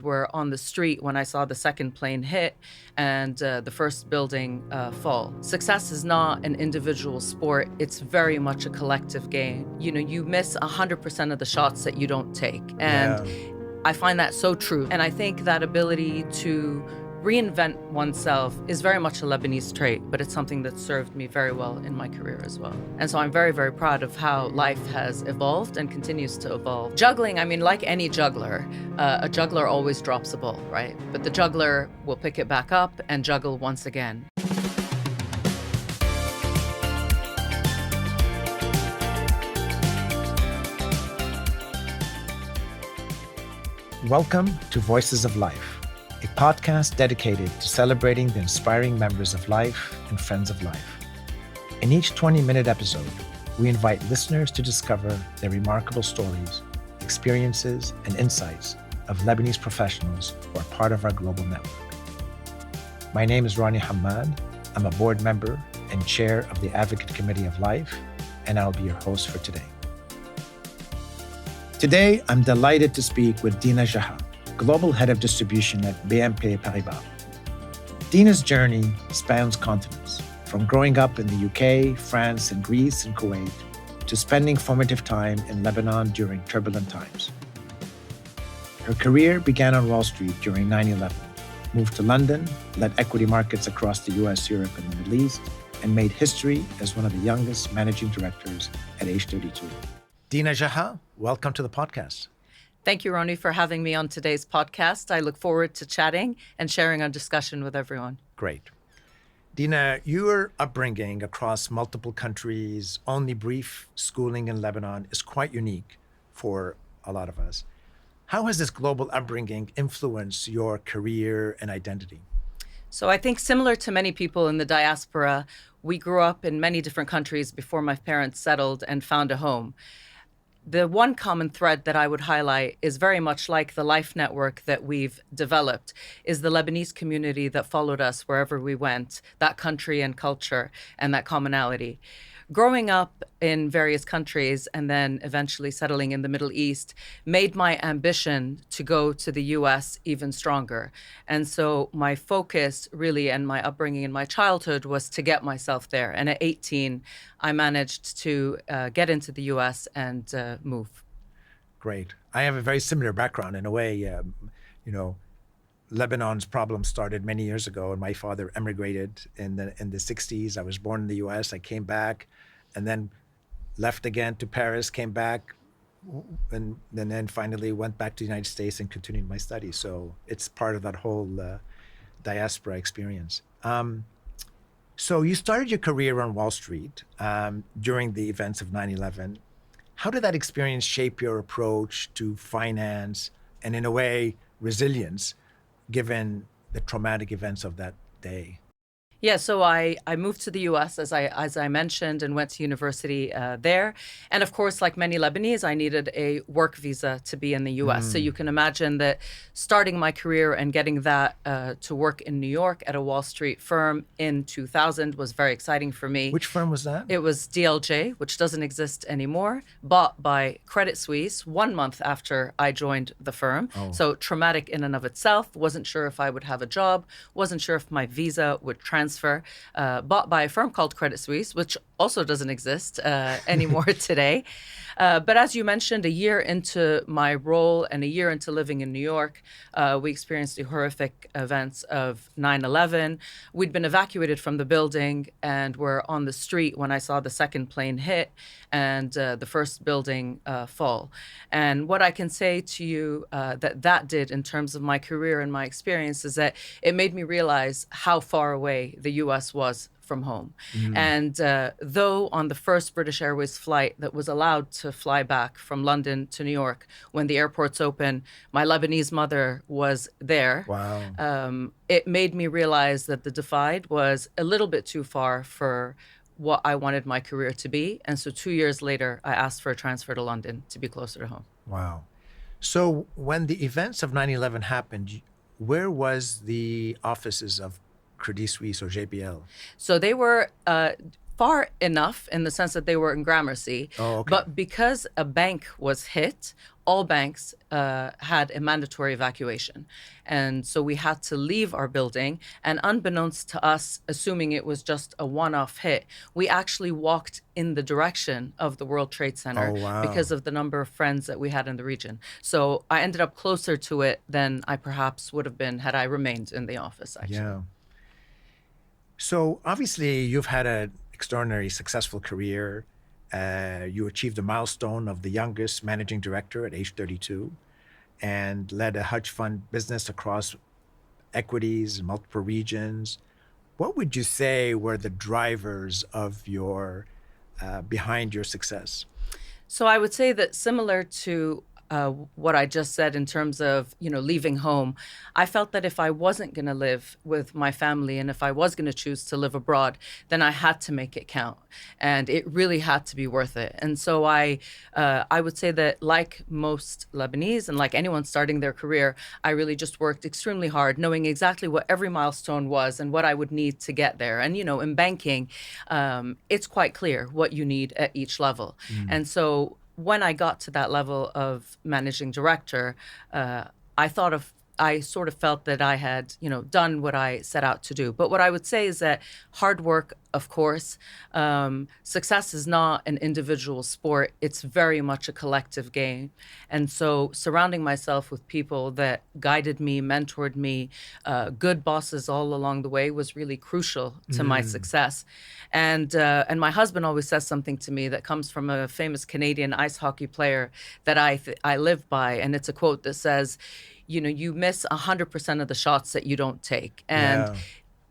Were on the street when I saw the second plane hit and the first building fall. Success is not an individual sport. It's very much a collective game. You miss 100% of the shots that you don't take. And I find that so true. And I think that ability to reinvent oneself is very much a Lebanese trait, but it's something that served me very well in my career as well. And so I'm very, very proud of how life has evolved and continues to evolve. Juggling, like any juggler, a juggler always drops a ball, right? But the juggler will pick it back up and juggle once again. Welcome to Voices of Life, a podcast dedicated to celebrating the inspiring members of life and friends of life. In each 20-minute episode, we invite listeners to discover their remarkable stories, experiences, and insights of Lebanese professionals who are part of our global network. My name is Ronnie Hammad. I'm a board member and chair of the Advocate Committee of Life, and I'll be your host for today. Today, I'm delighted to speak with Dina Geha, Global Head of Distribution at BNP Paribas. Dina's journey spans continents, from growing up in the UK, France, and Greece and Kuwait, to spending formative time in Lebanon during turbulent times. Her career began on Wall Street during 9/11, moved to London, led equity markets across the US, Europe, and the Middle East, and made history as one of the youngest managing directors at age 32. Dina Geha, welcome to the podcast. Thank you, Ronnie, for having me on today's podcast. I look forward to chatting and sharing our discussion with everyone. Great. Dina, your upbringing across multiple countries, only brief schooling in Lebanon is quite unique for a lot of us. How has this global upbringing influenced your career and identity? So I think similar to many people in the diaspora, we grew up in many different countries before my parents settled and found a home. The one common thread that I would highlight is very much like the life network that we've developed, is the Lebanese community that followed us wherever we went, that country and culture and that commonality. Growing up in various countries and then eventually settling in the Middle East made my ambition to go to the US even stronger. And so my focus really and my upbringing in my childhood was to get myself there. And at 18, I managed to get into the US and move. Great. I have a very similar background in a way. Lebanon's problem started many years ago, and my father emigrated in the 60s. I was born in the US. I came back and then left again to Paris, came back, and then finally went back to the United States and continued my studies. So it's part of that whole diaspora experience. So you started your career on Wall Street during the events of 9/11. How did that experience shape your approach to finance and, in a way, resilience, given the traumatic events of that day? Yeah, so I moved to the US, as I mentioned, and went to university there. And of course, like many Lebanese, I needed a work visa to be in the US. So you can imagine that starting my career and getting that to work in New York at a Wall Street firm in 2000 was very exciting for me. Which firm was that? It was DLJ, which doesn't exist anymore, bought by Credit Suisse 1 month after I joined the firm. So traumatic in and of itself. Wasn't sure if I would have a job, wasn't sure if my visa would transfer. Bought by a firm called Credit Suisse, which also doesn't exist anymore today. But as you mentioned, a year into my role and a year into living in New York, we experienced the horrific events of 9/11. We'd been evacuated from the building and were on the street when I saw the second plane hit and the first building fall. And what I can say to you that did in terms of my career and my experience is that it made me realize how far away the US was from home. And though on the first British Airways flight that was allowed to fly back from London to New York, when the airports open, my Lebanese mother was there. Wow. It made me realize that the divide was a little bit too far for what I wanted my career to be. And so 2 years later, I asked for a transfer to London to be closer to home. Wow. So when the events of 9/11 happened, where was the offices of Credit Suisse or JPL? So they were far enough in the sense that they were in Gramercy. Oh, okay. But because a bank was hit, all banks had a mandatory evacuation. And so we had to leave our building. And unbeknownst to us, assuming it was just a one-off hit, we actually walked in the direction of the World Trade Center Oh, wow. because of the number of friends that we had in the region. So I ended up closer to it than I perhaps would have been had I remained in the office, actually. Yeah. So obviously you've had an extraordinarily successful career. You achieved the milestone of the youngest managing director at age 32 and led a hedge fund business across equities in multiple regions. What would you say were the drivers of your behind your success? So I would say that similar to what I just said in terms of, leaving home, I felt that if I wasn't going to live with my family and if I was going to choose to live abroad, then I had to make it count, and it really had to be worth it. And so I would say that, like most Lebanese and like anyone starting their career, I really just worked extremely hard, knowing exactly what every milestone was and what I would need to get there. And in banking, it's quite clear what you need at each level. And so when I got to that level of managing director, I sort of felt that I had, done what I set out to do. But what I would say is that hard work, of course, success is not an individual sport. It's very much a collective game. And so surrounding myself with people that guided me, mentored me, good bosses all along the way was really crucial to my success. And my husband always says something to me that comes from a famous Canadian ice hockey player that I live by. And it's a quote that says, you miss 100% of the shots that you don't take. And Yeah.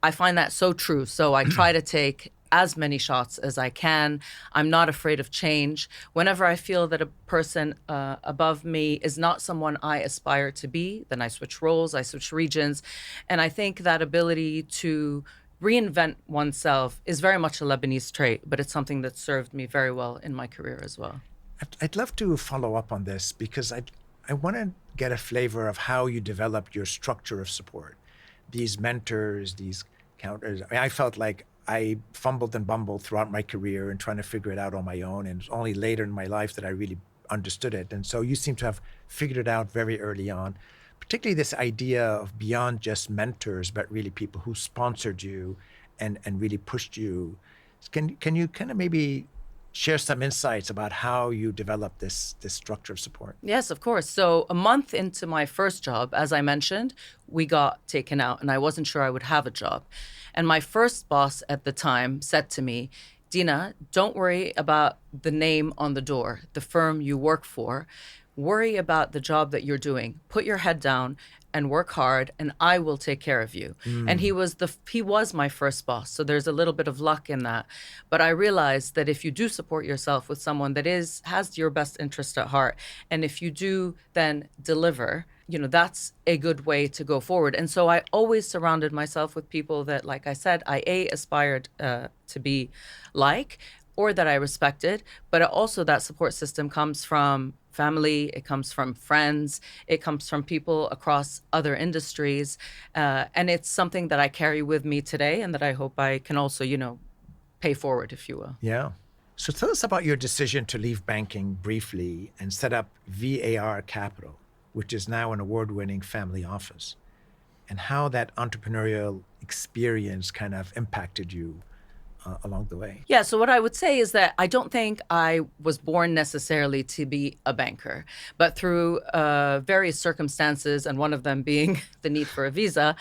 I find that so true. So I try to take as many shots as I can. I'm not afraid of change. Whenever I feel that a person above me is not someone I aspire to be, then I switch roles, I switch regions. And I think that ability to reinvent oneself is very much a Lebanese trait, but it's something that served me very well in my career as well. I'd love to follow up on this because I want to get a flavor of how you developed your structure of support. These mentors, these counters. I felt like I fumbled and bumbled throughout my career and trying to figure it out on my own. And it was only later in my life that I really understood it. And so you seem to have figured it out very early on, particularly this idea of beyond just mentors, but really people who sponsored you and really pushed you. Can you kind of maybe share some insights about how you developed this structure of support? Yes, of course. So a month into my first job, as I mentioned, we got taken out and I wasn't sure I would have a job. And my first boss at the time said to me, Dina, don't worry about the name on the door, the firm you work for. Worry about the job that you're doing. Put your head down and work hard, and I will take care of you. And he was my first boss, so there's a little bit of luck in that. But I realized that if you do support yourself with someone that has your best interest at heart, and if you do then deliver, that's a good way to go forward. And so I always surrounded myself with people that, like I said, I aspired to be like, or that I respected, but also that support system comes from family, it comes from friends, it comes from people across other industries. And it's something that I carry with me today and that I hope I can also, pay forward, if you will. Yeah. So tell us about your decision to leave banking briefly and set up VAR Capital, which is now an award-winning family office, and how that entrepreneurial experience kind of impacted you along the way. Yeah, so what I would say is that I don't think I was born necessarily to be a banker, but through various circumstances, and one of them being the need for a visa,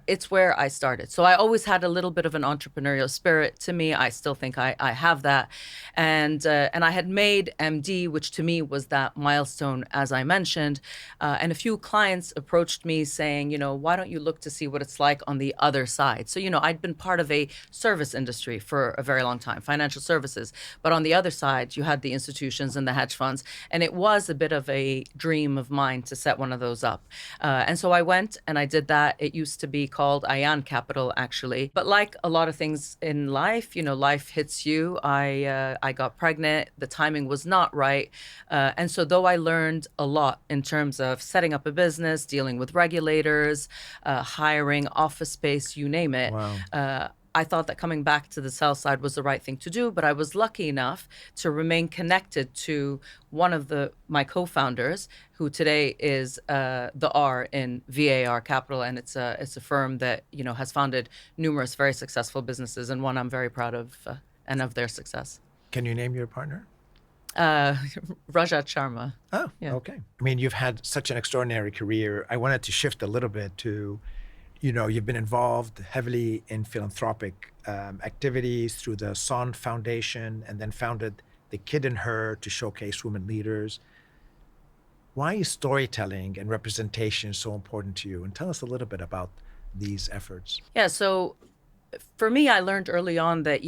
it's where I started. So I always had a little bit of an entrepreneurial spirit to me. I still think I have that. And I had made MD, which to me was that milestone, as I mentioned. And a few clients approached me saying, why don't you look to see what it's like on the other side? So, I'd been part of a service industry for a very long time, financial services. But on the other side, you had the institutions and the hedge funds. And it was a bit of a dream of mine to set one of those up. And so I went and I did that. It used to be called Ayan Capital, actually. But like a lot of things in life, life hits you. I got pregnant. The timing was not right. And so though I learned a lot in terms of setting up a business, dealing with regulators, hiring, office space, you name it, Wow. I thought that coming back to the sell side was the right thing to do, but I was lucky enough to remain connected to one of my co-founders, who today is the R in VAR Capital, and it's a firm that has founded numerous very successful businesses, and one I'm very proud of and of their success. Can you name your partner? Rajat Sharma. Oh, Yeah. okay. I mean, you've had such an extraordinary career. I wanted to shift a little bit to, you've been involved heavily in philanthropic activities through the Son Foundation, and then founded The Kid in Her to showcase women leaders. Why is storytelling and representation so important to you? And tell us a little bit about these efforts. Yeah, so for me, I learned early on that,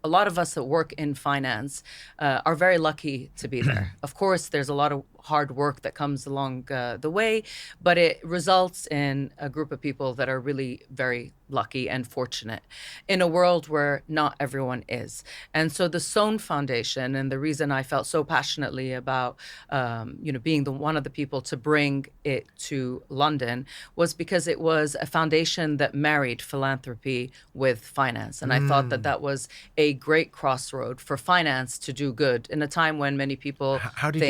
a lot of us that work in finance are very lucky to be there. Of course, there's a lot of hard work that comes along the way, but it results in a group of people that are really very lucky and fortunate in a world where not everyone is. And so the Sohn Foundation, and the reason I felt so passionately about, being one of the people to bring it to London, was because it was a foundation that married philanthropy with finance. And I thought that was a great crossroad for finance to do good in a time when many people How did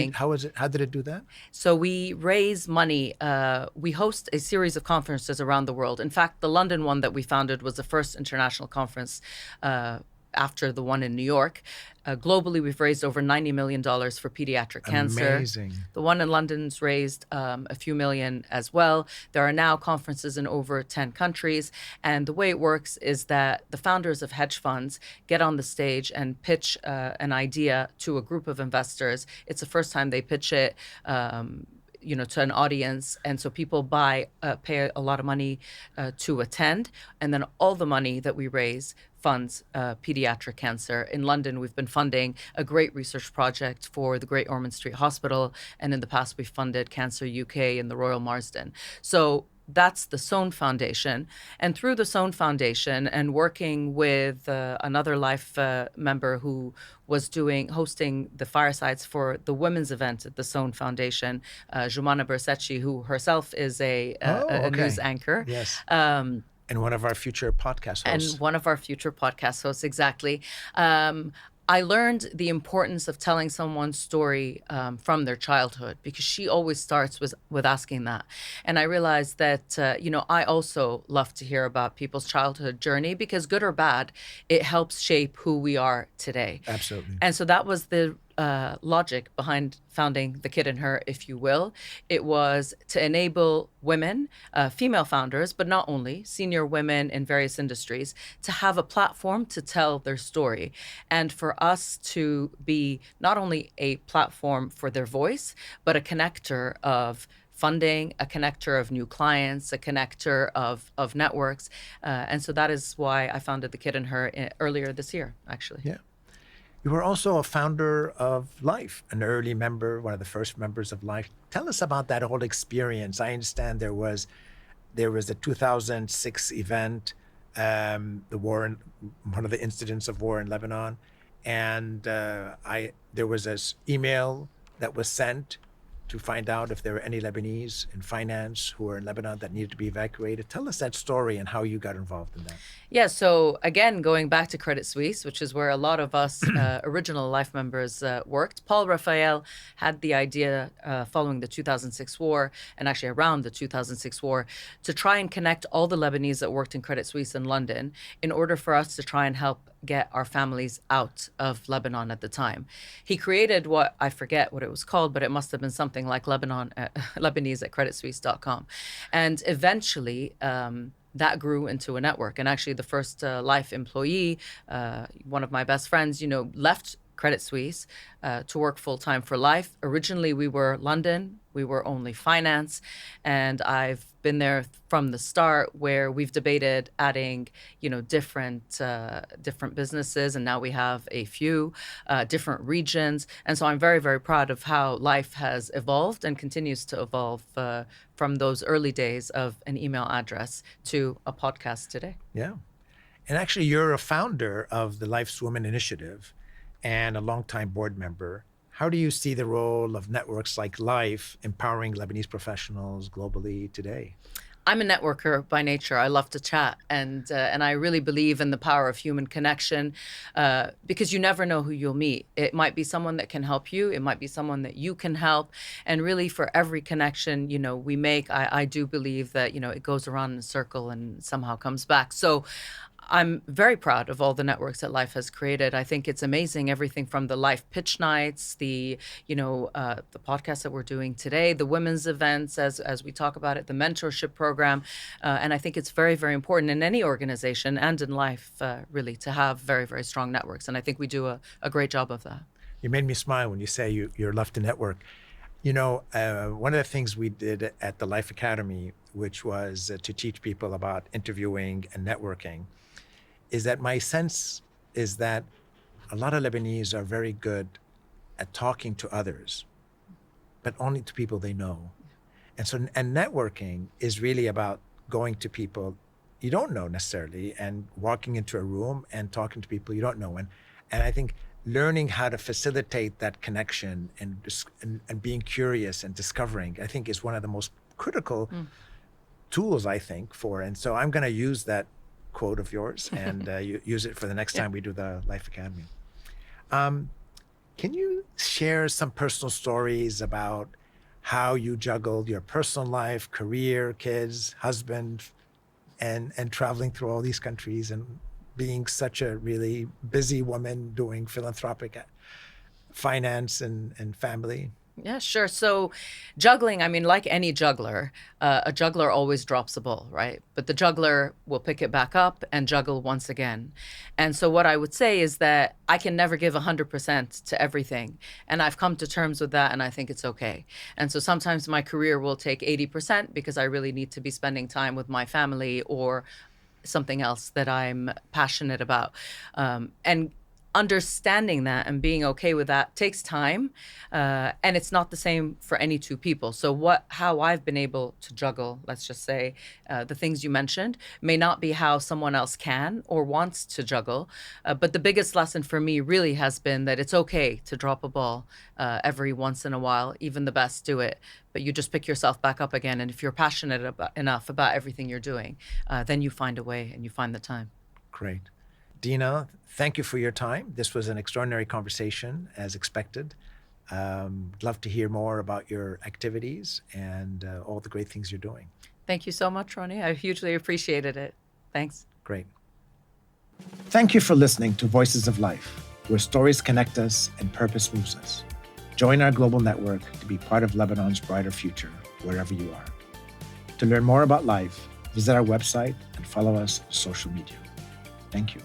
it do that? So we raise money. We host a series of conferences around the world. In fact, the London one that we founded was the first international conference after the one in New York. Globally, we've raised over $90 million for pediatric cancer. Amazing. The one in London's raised a few million as well. There are now conferences in over 10 countries. And the way it works is that the founders of hedge funds get on the stage and pitch an idea to a group of investors. It's the first time they pitch it to an audience. And so people pay a lot of money to attend. And then all the money that we raise funds pediatric cancer. In London, we've been funding a great research project for the Great Ormond Street Hospital. And in the past, we've funded Cancer UK and the Royal Marsden. So that's the Sohn Foundation. And through the Sohn Foundation, and working with another Life member who was hosting the firesides for the women's event at the Sohn Foundation, Jumana Bersecci, who herself is a news anchor. Yes. And one of our future podcast hosts. Exactly. I learned the importance of telling someone's story from their childhood, because she always starts with asking that. And I realized that, I also love to hear about people's childhood journey, because good or bad, it helps shape who we are today. Absolutely. And so that was the logic behind founding The Kid in Her, if you will. It was to enable women, female founders, but not only, senior women in various industries, to have a platform to tell their story. And for us to be not only a platform for their voice, but a connector of funding, a connector of new clients, a connector of networks. And so that is why I founded The Kid in Her earlier this year, actually. Yeah. You were also a founder of Life, an early member, one of the first members of Life. Tell us about that whole experience. I understand there was a 2006 event, one of the incidents of war in Lebanon, and there was this email that was sent to find out if there were any Lebanese in finance who were in Lebanon that needed to be evacuated. Tell us that story and how you got involved in that. Yeah, so again, going back to Credit Suisse, which is where a lot of us original Life members worked, Paul Raphael had the idea following the 2006 war, and actually around the 2006 war, to try and connect all the Lebanese that worked in Credit Suisse in London in order for us to try and help get our families out of Lebanon at the time. He created I forget what it was called, but it must have been something like Lebanese at creditsuisse.com. And eventually, that grew into a network. And actually, the first Life employee, one of my best friends, left Credit Suisse to work full-time for Life. Originally, we were London. We were only finance. And I've been there from the start, where we've debated adding, different businesses. And now we have a few different regions. And so I'm very, very proud of how Life has evolved and continues to evolve from those early days of an email address to a podcast today. Yeah. And actually, you're a founder of the Life's Women Initiative and a longtime board member. How do you see the role of networks like Life empowering Lebanese professionals globally today? I'm a networker by nature. I love to chat, and I really believe in the power of human connection, because you never know who you'll meet. It might be someone that can help you. It might be someone that you can help. And really, for every connection, we make, I do believe that, it goes around in a circle and somehow comes back. So I'm very proud of all the networks that Life has created. I think it's amazing, everything from the Life pitch nights, the podcast that we're doing today, the women's events, as we talk about it, the mentorship program. And I think it's very, very important in any organization and in life, really, to have very, very strong networks. And I think we do a great job of that. You made me smile when you say you're love to network. One of the things we did at the Life Academy, which was to teach people about interviewing and networking, is that my sense is that a lot of Lebanese are very good at talking to others, but only to people they know. And networking is really about going to people you don't know necessarily and walking into a room and talking to people you don't know. And I think learning how to facilitate that connection and being curious and discovering, I think, is one of the most critical tools, I think, and so I'm going to use that quote of yours and use it for the next time we do the Life Academy. Can you share some personal stories about how you juggled your personal life, career, kids, husband, and traveling through all these countries and being such a really busy woman doing philanthropic finance and family? Yeah, sure. So juggling, I mean, like any juggler, a juggler always drops a ball, right? But the juggler will pick it back up and juggle once again. And so what I would say is that I can never give 100% to everything. And I've come to terms with that, and I think it's okay. And so sometimes my career will take 80% because I really need to be spending time with my family or something else that I'm passionate about. And understanding that and being okay with that takes time, and it's not the same for any two people. So how I've been able to juggle, let's just say, the things you mentioned may not be how someone else can or wants to juggle, but the biggest lesson for me really has been that it's okay to drop a ball every once in a while. Even the best do it, but you just pick yourself back up again, and if you're passionate enough about everything you're doing, then you find a way and you find the time. Great. Dina, thank you for your time. This was an extraordinary conversation, as expected. Love to hear more about your activities and all the great things you're doing. Thank you so much, Ronnie. I hugely appreciated it. Thanks. Great. Thank you for listening to Voices of Life, where stories connect us and purpose moves us. Join our global network to be part of Lebanon's brighter future, wherever you are. To learn more about life, visit our website and follow us on social media. Thank you.